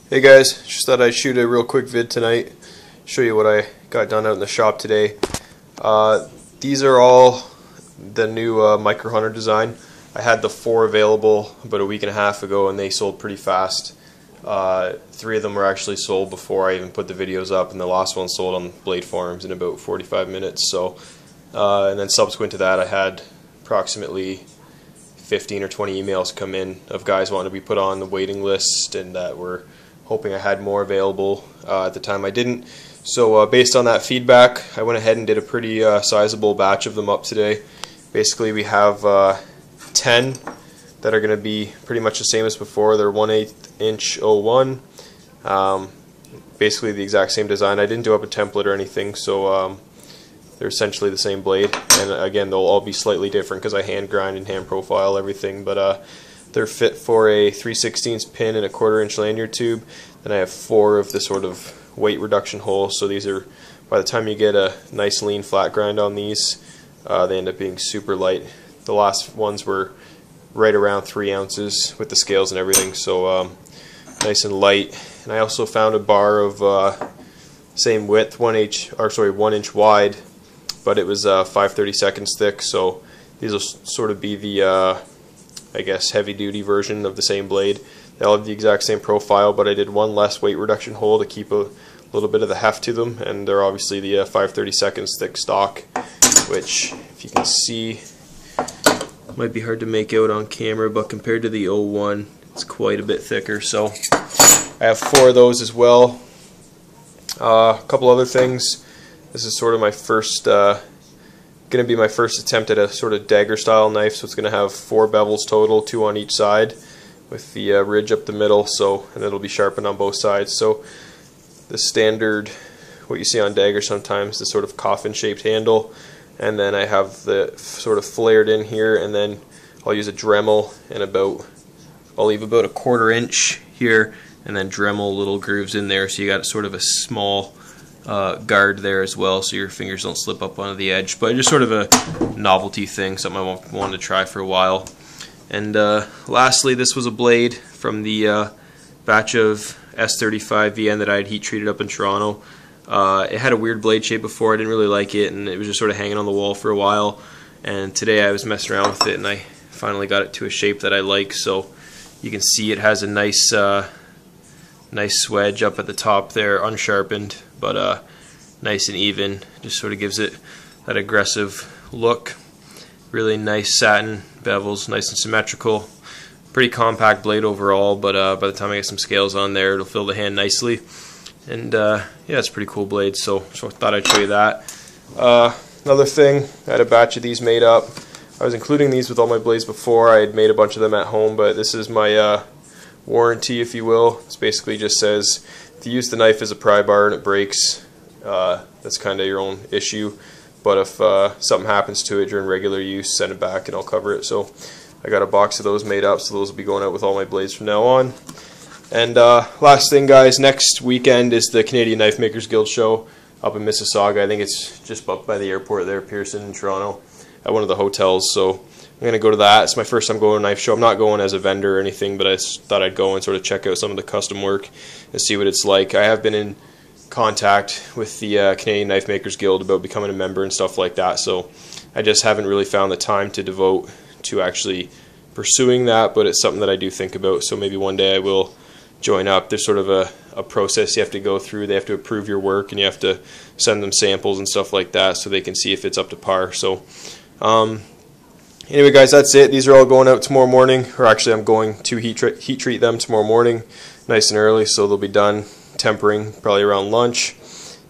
Hey guys, just thought I'd shoot a real quick vid tonight, show you what I got done out in the shop today. These are all the new Micro Hunter design. I had the 4 available about a week and a half ago and they sold pretty fast. 3 of them were actually sold before I even put the videos up, and the last one sold on Blade Farms in about 45 minutes. So, and then subsequent to that I had approximately 15 or 20 emails come in of guys wanting to be put on the waiting list and that were hoping I had more available. At the time I didn't. So based on that feedback, I went ahead and did a pretty sizable batch of them up today. Basically we have 10 that are going to be pretty much the same as before. They're 1/8 inch 01. Basically the exact same design. I didn't do up a template or anything, so they're essentially the same blade. And again, they'll all be slightly different because I hand grind and hand profile everything. But they're fit for a 3/16 pin and a 1/4 inch lanyard tube. Then I have 4 of the sort of weight reduction holes. So these are, by the time you get a nice lean flat grind on these, they end up being super light. The last ones were right around 3 ounces with the scales and everything. So nice and light. And I also found a bar of same width, 1 inch wide, but it was 5/32 thick. So these will sort of be the I guess heavy duty version of the same blade. They all have the exact same profile, but I did one less weight reduction hole to keep a little bit of the heft to them, and they're obviously the 5/32 thick stock, which if you can see, might be hard to make out on camera, but compared to the 01 it's quite a bit thicker. So I have 4 of those as well. A couple other things. This is sort of my first going to be my first attempt at a sort of dagger style knife, so it's going to have 4 bevels total, 2 on each side with the ridge up the middle, so, and it'll be sharpened on both sides. So the standard, what you see on dagger sometimes, the sort of coffin shaped handle, and then I have the sort of flared in here, and then I'll use a Dremel and I'll leave about a 1/4 inch here and then Dremel little grooves in there, so you got sort of a small guard there as well, so your fingers don't slip up onto the edge. But just sort of a novelty thing, something I wanted to try for a while. And lastly, this was a blade from the batch of S35 VN that I had heat treated up in Toronto. It had a weird blade shape before. I didn't really like it, and it was just sort of hanging on the wall for a while. And today I was messing around with it, and I finally got it to a shape that I like. So you can see it has a nice nice swedge up at the top there, unsharpened, but nice and even. Just sort of gives it that aggressive look. Really nice satin bevels, nice and symmetrical. Pretty compact blade overall, but by the time I get some scales on there, it'll fill the hand nicely. And yeah, it's a pretty cool blade, so I thought I'd show you that. Another thing, I had a batch of these made up. I was including these with all my blades before. I had made a bunch of them at home, but this is my warranty, if you will. It basically just says if you use the knife as a pry bar and it breaks, that's kind of your own issue. But if something happens to it during regular use, send it back and I'll cover it. So I got a box of those made up, so those will be going out with all my blades from now on. And last thing, guys, next weekend is the Canadian Knife Makers Guild show up in Mississauga. I think it's just up by the airport there, Pearson in Toronto, at one of the hotels. So I'm going to go to that. It's my first time going to a knife show. I'm not going as a vendor or anything, but I just thought I'd go and sort of check out some of the custom work and see what it's like. I have been in contact with the Canadian Knife Makers Guild about becoming a member and stuff like that, so I just haven't really found the time to devote to actually pursuing that, but it's something that I do think about, so maybe one day I will join up. There's sort of a process you have to go through. They have to approve your work and you have to send them samples and stuff like that so they can see if it's up to par. So anyway, guys, that's it. These are all going out tomorrow morning, or actually I'm going to heat treat them tomorrow morning nice and early, so they'll be done tempering probably around lunch,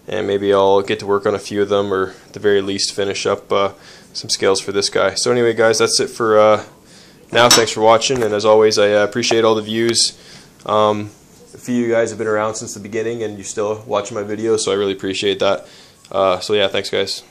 and maybe I'll get to work on a few of them, or at the very least finish up some scales for this guy. So anyway, guys, that's it for now. Thanks for watching, and as always, I appreciate all the views. A few of you guys have been around since the beginning and you're still watching my videos, so I really appreciate that. So yeah, thanks guys.